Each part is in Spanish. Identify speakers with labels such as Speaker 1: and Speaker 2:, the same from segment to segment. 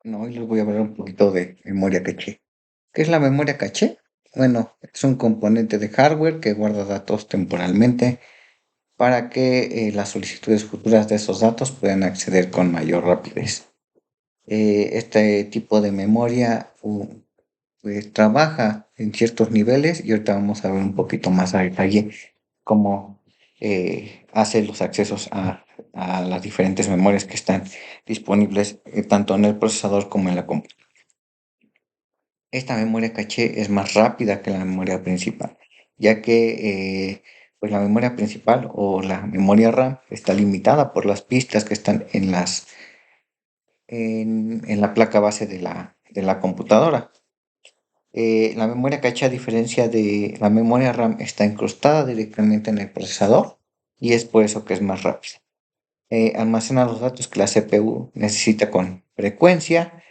Speaker 1: No, hoy les voy a hablar un poquito de memoria caché. ¿Qué es la memoria caché? Bueno, es un componente de hardware que guarda datos temporalmente para que las solicitudes futuras de esos datos puedan acceder con mayor rapidez. Este tipo de memoria pues, trabaja en ciertos niveles y ahorita vamos a ver un poquito más a detalle cómo hace los accesos a las diferentes memorias que están disponibles tanto en el procesador como en la computadora. Esta memoria caché es más rápida que la memoria principal, ya que pues la memoria principal o la memoria RAM está limitada por las pistas que están en la placa base de la computadora. La memoria caché, a diferencia de la memoria RAM, está incrustada directamente en el procesador y es por eso que es más rápida. Almacena los datos que la CPU necesita con frecuencia,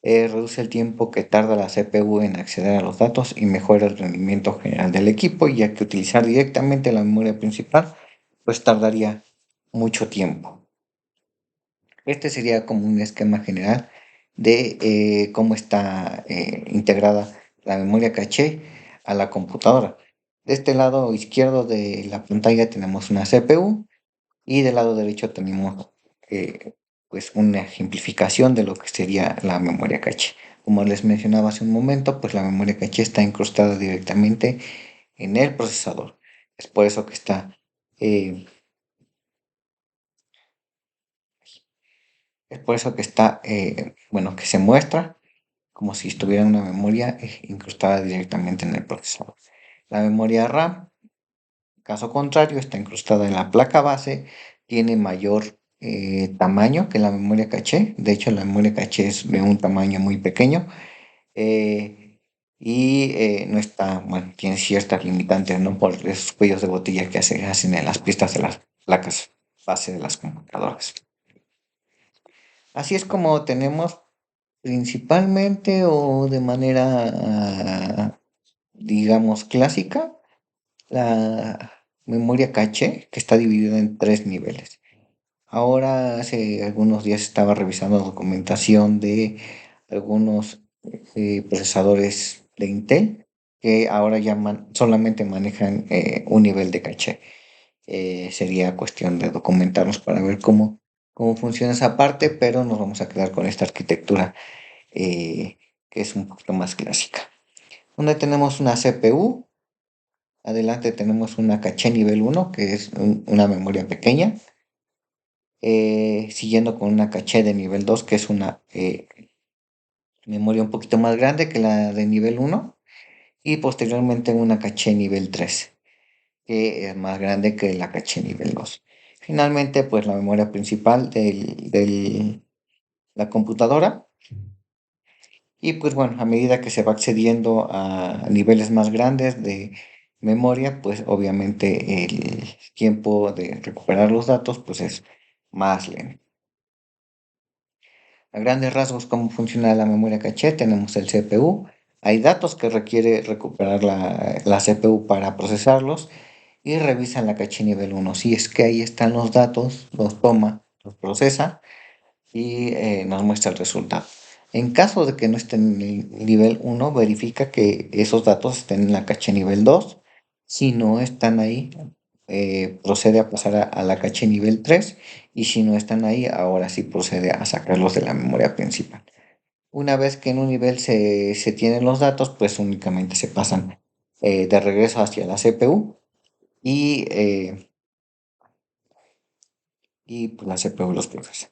Speaker 1: reduce el tiempo que tarda la CPU en acceder a los datos y mejora el rendimiento general del equipo, ya que utilizar directamente la memoria principal pues tardaría mucho tiempo. Este sería como un esquema general de cómo está integrada la memoria caché a la computadora. De este lado izquierdo de la pantalla tenemos una CPU y del lado derecho tenemos pues una ejemplificación de lo que sería la memoria caché. Como les mencionaba hace un momento, pues la memoria caché está incrustada directamente en el procesador. Es por eso que está, eh, bueno, que se muestra como si estuviera una memoria incrustada directamente en el procesador. La memoria RAM, caso contrario, está incrustada en la placa base, tiene mayor tamaño que la memoria caché. De hecho, la memoria caché es de un tamaño muy pequeño y no está, bueno, tiene ciertas limitantes, ¿no? Por esos cuellos de botella que se hacen en las pistas de las placas base de las computadoras. Así es como tenemos principalmente o de manera, digamos, clásica, la memoria caché, que está dividida en tres niveles. Ahora, hace algunos días estaba revisando documentación de algunos procesadores de Intel que ahora ya solamente manejan un nivel de caché. Sería cuestión de documentarnos para ver cómo funciona esa parte, pero nos vamos a quedar con esta arquitectura que es un poquito más clásica. Donde tenemos una CPU, adelante tenemos una caché nivel uno que es una memoria pequeña, siguiendo con una caché de nivel 2 que es una memoria un poquito más grande que la de nivel uno, y posteriormente una caché nivel 3 que es más grande que la caché nivel 2. Finalmente, pues la memoria principal de la computadora. Y pues bueno, a medida que se va accediendo a niveles más grandes de memoria, pues obviamente el tiempo de recuperar los datos pues es más lento. A grandes rasgos, ¿cómo funciona la memoria caché? Tenemos el CPU. Hay datos que requiere recuperar la CPU para procesarlos y revisan la caché nivel uno. Si es que ahí están los datos, los toma, los procesa y nos muestra el resultado. En caso de que no estén en el nivel uno, verifica que esos datos estén en la caché nivel 2. Si no están ahí, procede a pasar a la caché nivel 3. Y si no están ahí, ahora sí procede a sacarlos de la memoria principal. Una vez que en un nivel se tienen los datos, pues únicamente se pasan de regreso hacia la CPU y, eh, y pues, la CPU los procesa.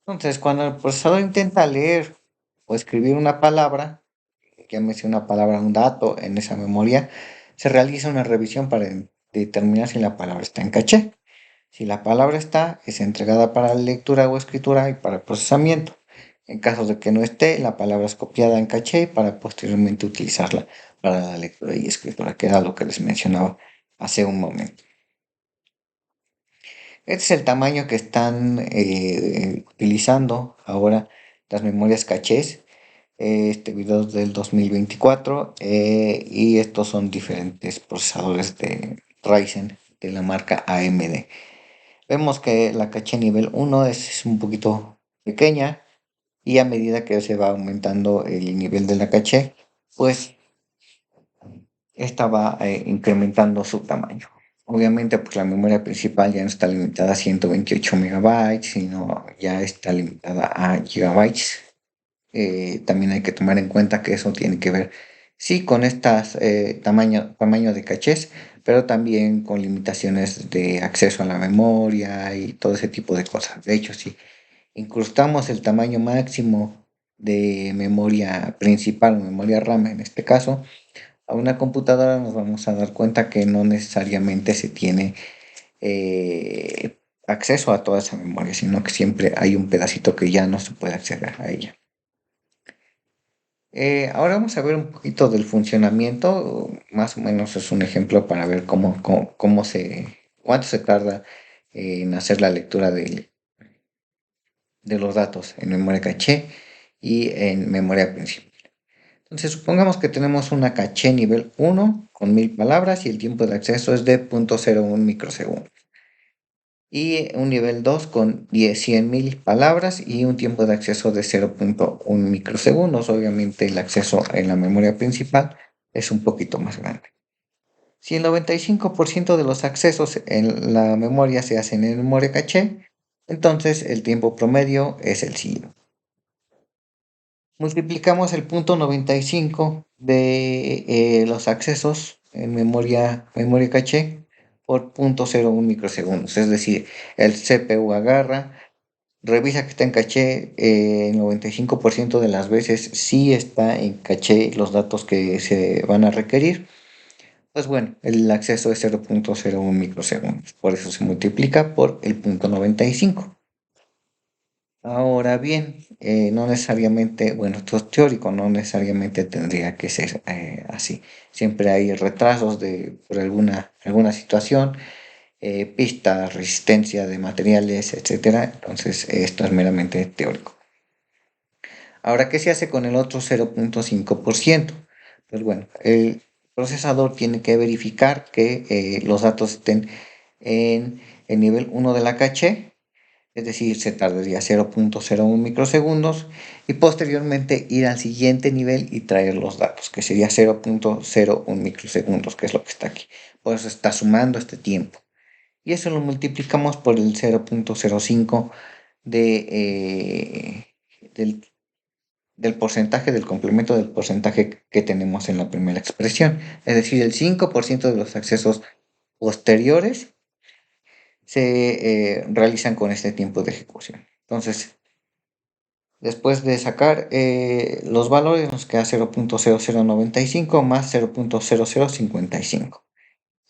Speaker 1: Entonces, cuando el procesador intenta leer o escribir una palabra, llámese una palabra, un dato en esa memoria, se realiza una revisión para determinar si la palabra está en caché. Si la palabra está, es entregada para lectura o escritura y para procesamiento. En caso de que no esté, la palabra es copiada en caché para posteriormente utilizarla para la lectura y escritura, que era lo que les mencionaba hace un momento. Este es el tamaño que están utilizando ahora las memorias cachés. Este video es del 2024 y estos son diferentes procesadores de Ryzen de la marca AMD. Vemos que la caché nivel uno es un poquito pequeña, y a medida que se va aumentando el nivel de la caché, pues esta va incrementando su tamaño. Obviamente, pues la memoria principal ya no está limitada a 128 megabytes, sino ya está limitada a gigabytes. También hay que tomar en cuenta que eso tiene que ver, sí, con estas tamaño de cachés, pero también con limitaciones de acceso a la memoria y todo ese tipo de cosas. De hecho, si incrustamos el tamaño máximo de memoria principal o memoria RAM en este caso, a una computadora, nos vamos a dar cuenta que no necesariamente se tiene acceso a toda esa memoria, sino que siempre hay un pedacito que ya no se puede acceder a ella. Ahora vamos a ver un poquito del funcionamiento, más o menos es un ejemplo para ver cuánto se tarda en hacer la lectura de los datos en memoria caché y en memoria principal. Entonces, supongamos que tenemos una caché nivel 1 con 1000 palabras y el tiempo de acceso es de 0.01 microsegundos. Y un nivel 2 con 100.000 palabras y un tiempo de acceso de 0.1 microsegundos. Obviamente el acceso en la memoria principal es un poquito más grande. Si el 95% de los accesos en la memoria se hacen en memoria caché, entonces el tiempo promedio es el siguiente. Multiplicamos el punto 95 de los accesos en memoria caché por 0.01 microsegundos. Es decir, el CPU agarra, revisa que está en caché, el 95% de las veces sí está en caché los datos que se van a requerir. Pues bueno, el acceso es 0.01 microsegundos. Por eso se multiplica por el punto 95. Ahora bien, no necesariamente, bueno, esto es teórico, no necesariamente tendría que ser así. Siempre hay retrasos por alguna situación, pistas, resistencia de materiales, etcétera. Entonces, esto es meramente teórico. Ahora, ¿qué se hace con el otro 0.5%? Pues bueno, el procesador tiene que verificar que los datos estén en el nivel 1 de la caché, es decir, se tardaría 0.01 microsegundos y posteriormente ir al siguiente nivel y traer los datos, que sería 0.01 microsegundos, que es lo que está aquí. Por eso está sumando este tiempo. Y eso lo multiplicamos por el 0.05 del, del porcentaje, del complemento del porcentaje que tenemos en la primera expresión. Es decir, el 5% de los accesos posteriores se realizan con este tiempo de ejecución. Entonces, después de sacar los valores, nos queda 0.0095 más 0.0055.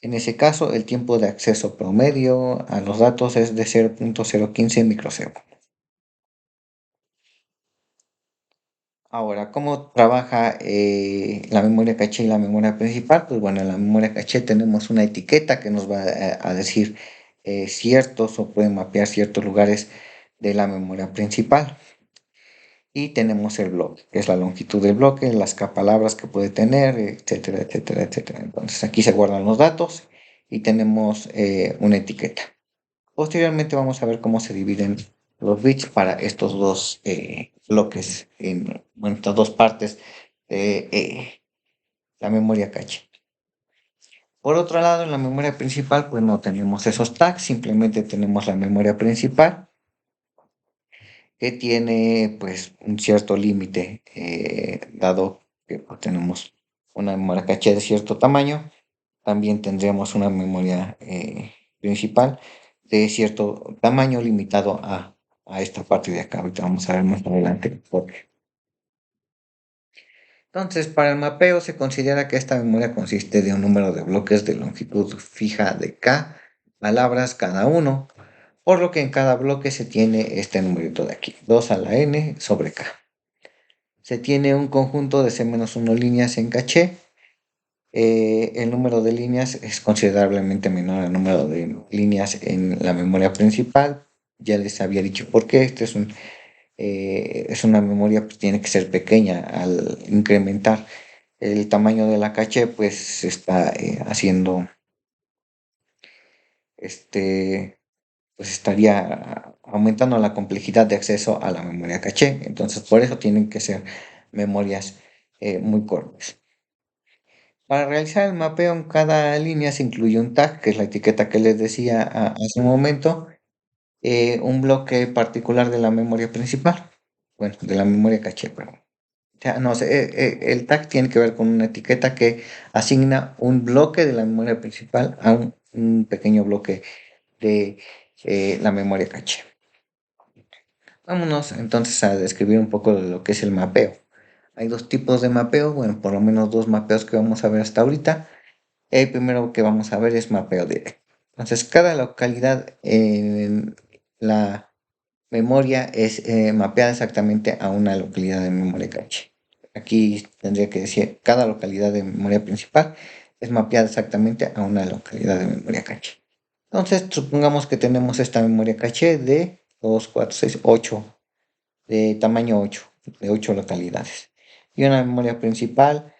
Speaker 1: En ese caso, el tiempo de acceso promedio a los datos es de 0.015 microsegundos. Ahora, ¿cómo trabaja la memoria caché y la memoria principal? Pues bueno, en la memoria caché tenemos una etiqueta que nos va a decir ciertos o puede mapear ciertos lugares de la memoria principal. Y tenemos el bloque, que es la longitud del bloque, las palabras que puede tener, etcétera, etcétera, etcétera. Entonces aquí se guardan los datos y tenemos una etiqueta. Posteriormente vamos a ver cómo se dividen los bits para estos dos bloques, bueno, estas dos partes de la memoria caché. Por otro lado, en la memoria principal, pues no tenemos esos tags, simplemente tenemos la memoria principal que tiene pues un cierto límite, dado que pues, tenemos una memoria caché de cierto tamaño, también tendríamos una memoria principal de cierto tamaño limitado a esta parte de acá. Ahorita vamos a ver más adelante por qué. Entonces, para el mapeo se considera que esta memoria consiste de un número de bloques de longitud fija de K palabras cada uno, por lo que en cada bloque se tiene este numerito de aquí, 2 a la n sobre K. Se tiene un conjunto de C-1 líneas en caché. El número de líneas es considerablemente menor al número de líneas en la memoria principal. Ya les había dicho por qué. Este es una memoria que tiene que ser pequeña. Al incrementar el tamaño de la caché, pues se está haciendo, este, pues estaría aumentando la complejidad de acceso a la memoria caché. Entonces, por eso tienen que ser memorias muy cortas. Para realizar el mapeo en cada línea se incluye un tag, que es la etiqueta que les decía hace un momento, un bloque particular de la memoria principal, bueno, de la memoria caché, perdón. O sea, no sé, el tag tiene que ver con una etiqueta que asigna un bloque de la memoria principal a un pequeño bloque de la memoria caché. Vámonos entonces a describir un poco de lo que es el mapeo. Hay dos tipos de mapeo, bueno, por lo menos dos mapeos que vamos a ver hasta ahorita. El primero que vamos a ver es mapeo directo. Entonces, cada localidad en la memoria es mapeada exactamente a una localidad de memoria caché. Aquí tendría que decir, cada localidad de memoria principal es mapeada exactamente a una localidad de memoria caché. Entonces, supongamos que tenemos esta memoria caché de 2, 4, 6, 8, de tamaño 8, de 8 localidades. Y una memoria principal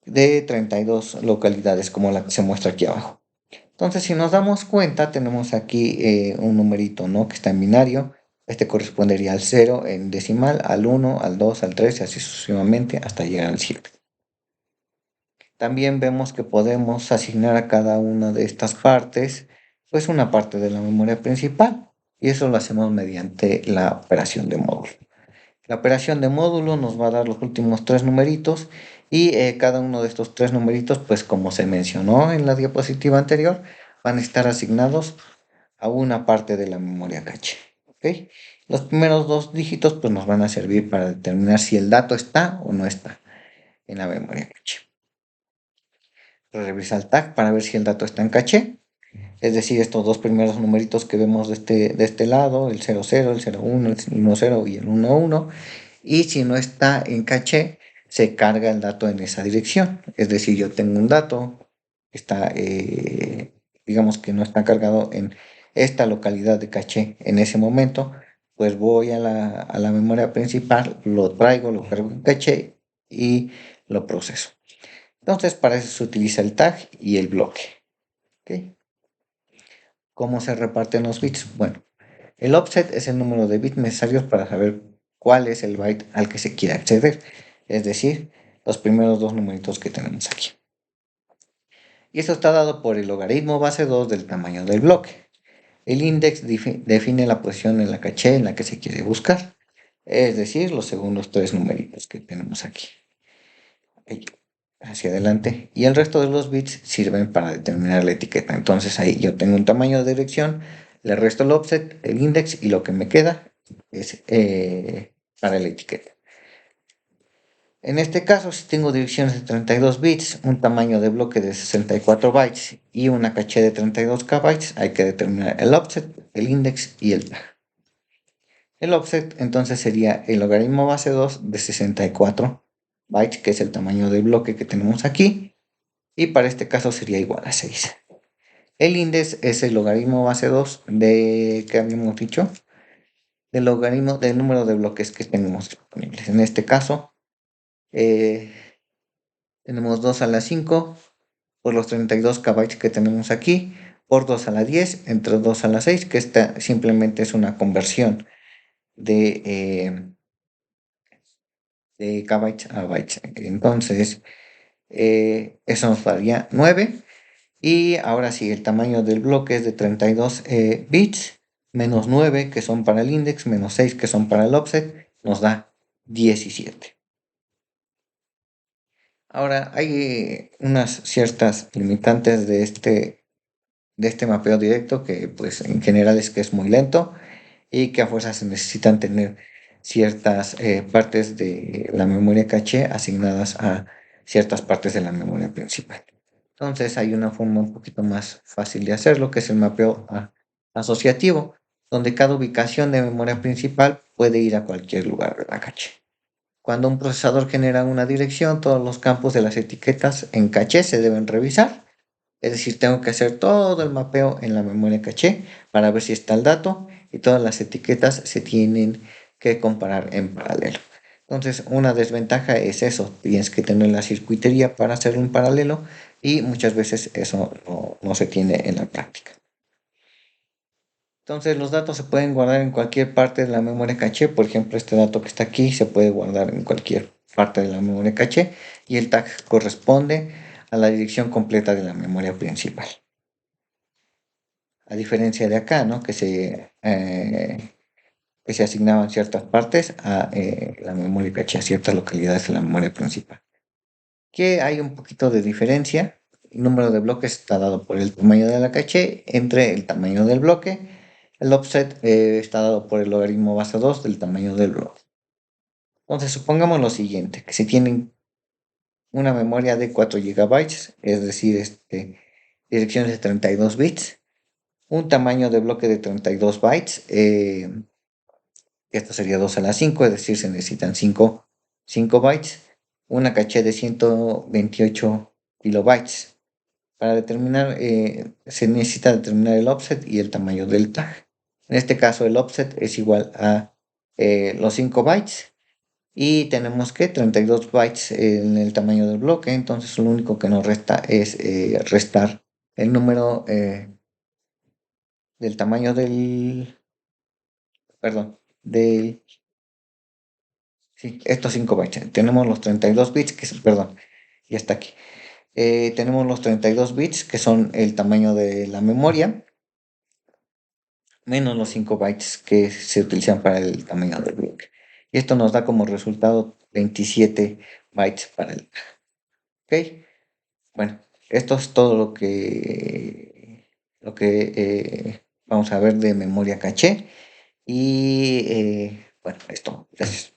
Speaker 1: de 32 localidades, como la que se muestra aquí abajo. Entonces, si nos damos cuenta, tenemos aquí un numerito, ¿no? Que está en binario. Este correspondería al 0 en decimal, al 1, al 2, al 3 y así sucesivamente hasta llegar al 7. También vemos que podemos asignar a cada una de estas partes, pues una parte de la memoria principal. Y eso lo hacemos mediante la operación de módulo. La operación de módulo nos va a dar los últimos tres numeritos y cada uno de estos tres numeritos, pues como se mencionó en la diapositiva anterior, van a estar asignados a una parte de la memoria caché. ¿Ok? Los primeros dos dígitos pues nos van a servir para determinar si el dato está o no está en la memoria caché. Revisa el tag para ver si el dato está en caché. Es decir, estos dos primeros numeritos que vemos de este lado, el 00, el 01, el 10 y el 11. Y si no está en caché, se carga el dato en esa dirección. Es decir, yo tengo un dato, está, digamos que no está cargado en esta localidad de caché en ese momento, pues voy a la memoria principal, lo traigo, lo cargo en caché y lo proceso. Entonces, para eso se utiliza el tag y el bloque. ¿Okay? ¿Cómo se reparten los bits? Bueno, el offset es el número de bits necesarios para saber cuál es el byte al que se quiere acceder, es decir, los primeros dos numeritos que tenemos aquí. Y esto está dado por el logaritmo base 2 del tamaño del bloque. El index define la posición en la caché en la que se quiere buscar, es decir, los segundos tres numeritos que tenemos aquí. Hacia adelante. Y el resto de los bits sirven para determinar la etiqueta. Entonces ahí yo tengo un tamaño de dirección, le resto el offset, el index y lo que me queda es para la etiqueta. En este caso, si tengo direcciones de 32 bits, un tamaño de bloque de 64 bytes y una caché de 32 KB, hay que determinar el offset, el index y el tag. El offset entonces sería el logaritmo base 2 de 64 bytes, que es el tamaño del bloque que tenemos aquí, y para este caso sería igual a 6. El index es el logaritmo base 2 de, ¿qué habíamos dicho? Del logaritmo del número de bloques que tenemos disponibles. En este caso, tenemos 2 a la 5 por los 32 KB que tenemos aquí, por 2 a la 10, entre 2 a la 6, que esta simplemente es una conversión de KB a bytes. Entonces, eso nos daría 9. Y ahora sí, el tamaño del bloque es de 32 bits, menos 9 que son para el index, menos 6 que son para el offset, nos da 17. Ahora, hay unas ciertas limitantes de este mapeo directo que pues en general es que es muy lento y que a fuerza se necesitan tener ciertas partes de la memoria caché asignadas a ciertas partes de la memoria principal. Entonces hay una forma un poquito más fácil de hacerlo, que es el mapeo asociativo, donde cada ubicación de memoria principal puede ir a cualquier lugar de la caché. Cuando un procesador genera una dirección, todos los campos de las etiquetas en caché se deben revisar. Es decir, tengo que hacer todo el mapeo en la memoria caché para ver si está el dato y todas las etiquetas se tienen que comparar en paralelo. Entonces, una desventaja es eso, tienes que tener la circuitería para hacerlo en paralelo y muchas veces eso no se tiene en la práctica. Entonces los datos se pueden guardar en cualquier parte de la memoria caché. Por ejemplo, este dato que está aquí se puede guardar en cualquier parte de la memoria caché y el tag corresponde a la dirección completa de la memoria principal. A diferencia de acá, ¿no? Que se asignaban ciertas partes a la memoria caché, a ciertas localidades de la memoria principal. Que hay un poquito de diferencia. El número de bloques está dado por el tamaño de la caché entre el tamaño del bloque. El offset está dado por el logaritmo base 2 del tamaño del bloque. Entonces, supongamos lo siguiente, que si tienen una memoria de 4 gigabytes, es decir, direcciones de 32 bits, un tamaño de bloque de 32 bytes, esto sería 2 a la 5, es decir, se necesitan 5 bytes, una caché de 128 kilobytes. Para determinar, se necesita determinar el offset y el tamaño del tag. En este caso, el offset es igual a los 5 bytes y tenemos que 32 bytes en el tamaño del bloque. Entonces, lo único que nos resta es restar el número del tamaño del, perdón, del, sí, estos 5 bytes. Tenemos los 32 bits, perdón, ya está aquí. Tenemos los 32 bits que son el tamaño de la memoria menos los 5 bytes que se utilizan para el tamaño del bloque. Y esto nos da como resultado 27 bytes para el. ¿Ok? Bueno, esto es todo lo que vamos a ver de memoria caché. Y bueno, esto. Gracias.